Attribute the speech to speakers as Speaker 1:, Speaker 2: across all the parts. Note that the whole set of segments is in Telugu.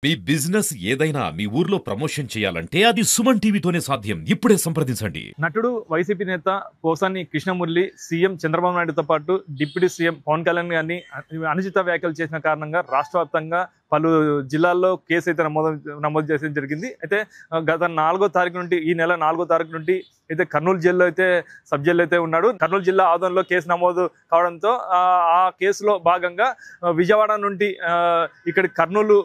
Speaker 1: మీ బిజినెస్ ఏదైనా మీ ఊర్లో ప్రమోషన్ చేయాలంటే అది సుమన్ టీవీతోనే సాధ్యం. ఇప్పుడే సంప్రదించండి.
Speaker 2: నటుడు వైసీపీ నేత పోసాని కృష్ణమురళి సీఎం చంద్రబాబు నాయుడుతో పాటు డిప్యూటీ సీఎం పవన్ కళ్యాణ్ గారిని అనుచిత వ్యాఖ్యలు చేసిన కారణంగా రాష్ట్ర వ్యాప్తంగా పలు జిల్లాల్లో కేసు అయితే నమోదు చేయడం జరిగింది. అయితే గత 4వ తారీఖు నుండి ఈ నెల 4వ తారీఖు నుండి అయితే కర్నూలు జైల్లో అయితే సబ్ జైల్లో అయితే ఉన్నాడు. కర్నూలు జిల్లా ఆదోన్లో కేసు నమోదు కావడంతో ఆ కేసులో భాగంగా విజయవాడ నుండి ఇక్కడ కర్నూలు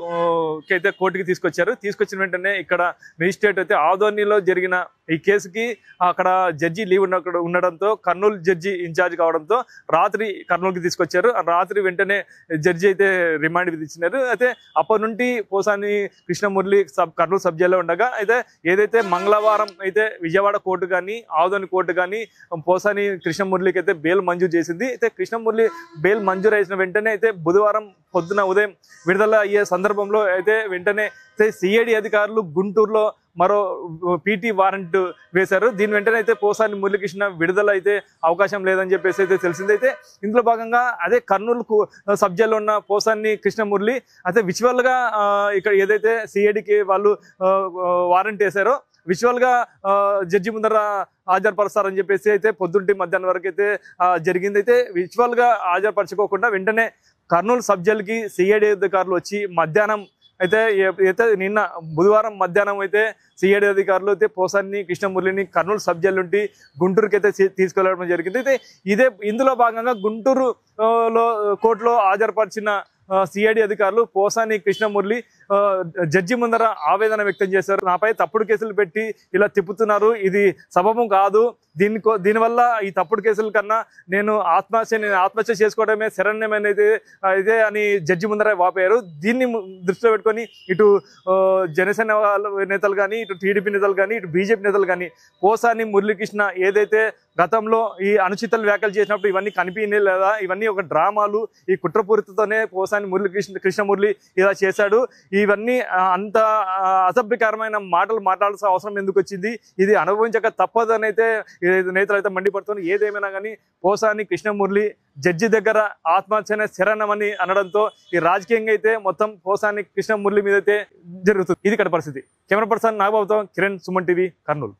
Speaker 2: అయితే కోర్టుకి తీసుకొచ్చిన వెంటనే ఇక్కడ మెజిస్ట్రేట్ అయితే ఆదోనిలో జరిగిన ఈ కేసుకి అక్కడ జడ్జి లీవ్ ఉండడంతో కర్నూలు జడ్జి ఇన్ఛార్జ్ కావడంతో రాత్రి కర్నూలుకి తీసుకొచ్చారు. రాత్రి వెంటనే జడ్జి అయితే రిమాండ్ విధించినారు. అయితే అప్పటి నుండి పోసాని కృష్ణమురళి కర్నూలు సబ్ జైల్లో ఉండగా అయితే ఏదైతే మంగళవారం అయితే విజయవాడ కోర్టు కానీ ఆదోని కోర్టు కానీ పోసాని కృష్ణమురళికి అయితే బెయిల్ మంజూరు చేసింది. అయితే కృష్ణమురళి బెయిల్ మంజూరు అయిన వెంటనే అయితే బుధవారం పొద్దున ఉదయం విడుదల అయ్యే సందర్భంలో అయితే వెంటనే సిఐడి అధికారులు గుంటూరులో మరో పీటీ వారెంట్ వేశారు. దీని వెంటనే అయితే పోసాని మురళీకృష్ణ విడుదల అయితే అవకాశం లేదని చెప్పేసి అయితే తెలిసిందైతే ఇందులో భాగంగా అదే కర్నూలు సబ్ జైల్లో ఉన్న పోసాని కృష్ణమురళి అయితే విజువల్గా ఇక్కడ ఏదైతే సిఐడికి వాళ్ళు వారెంట్ వేశారో విజువల్గా జడ్జి ముందర హాజరుపరుస్తారని చెప్పేసి అయితే పొద్దుంటి మధ్యాహ్నం వరకు అయితే జరిగింది. అయితే విజువల్గా హాజరుపరచుకోకుండా వెంటనే కర్నూలు సబ్ జైలుకి సిఐడి అధికారులు వచ్చి మధ్యాహ్నం అయితే నిన్న బుధవారం మధ్యాహ్నం అయితే సిఐడి అధికారులు అయితే పోసాని కృష్ణమురళిని కర్నూలు సబ్ జైలు నుండి గుంటూరుకి అయితే తీసుకెళ్లడం జరిగింది. అయితే ఇందులో భాగంగా గుంటూరులో కోర్టులో హాజరుపరిచిన సిఐడి అధికారులు పోసాని కృష్ణమురళి జడ్జి ముందర ఆవేదన వ్యక్తం చేశారు. నాపై తప్పుడు కేసులు పెట్టి ఇలా తిప్పుతున్నారు, ఇది సబబు కాదు, దీనివల్ల ఈ తప్పుడు కేసుల కన్నా నేను ఆత్మహత్య చేసుకోవడమే శరణ్యమైనది ఇదే అని జడ్జి ముందర వాపోయారు. దీన్ని దృష్టిలో పెట్టుకొని ఇటు జనసేన నేతలు కానీ ఇటు టీడీపీ నేతలు కానీ ఇటు బీజేపీ నేతలు కానీ పోసాని మురళీకృష్ణ ఏదైతే గతంలో ఈ అనుచిత వ్యాఖ్యలు చేసినప్పుడు ఇవన్నీ కనిపించలేదు లేదా, ఇవన్నీ ఒక డ్రామాలు, ఈ కుట్రపూరితతోనే పోసాని కృష్ణమురళి ఇలా చేశాడు, ఇవన్నీ అంత అసభ్యకరమైన మాటలు మాట్లాడాల్సిన అవసరం ఎందుకు వచ్చింది, ఇది అనుభవించక తప్పదని అయితే నేతలు అయితే మండిపడుతున్నారు. ఏదేమైనా కానీ పోసాని కృష్ణమురళి జడ్జి దగ్గర ఆత్మహత్యనే శరణమని అనడంతో ఈ రాజకీయంగా అయితే మొత్తం పోసాని కృష్ణమురళి మీద అయితే జరుగుతుంది. ఇది ఇక్కడ పరిస్థితి. కెమెరా పర్సన్ నాగబాబుతో కిరణ్, సుమన్ టీవీ, కర్నూలు.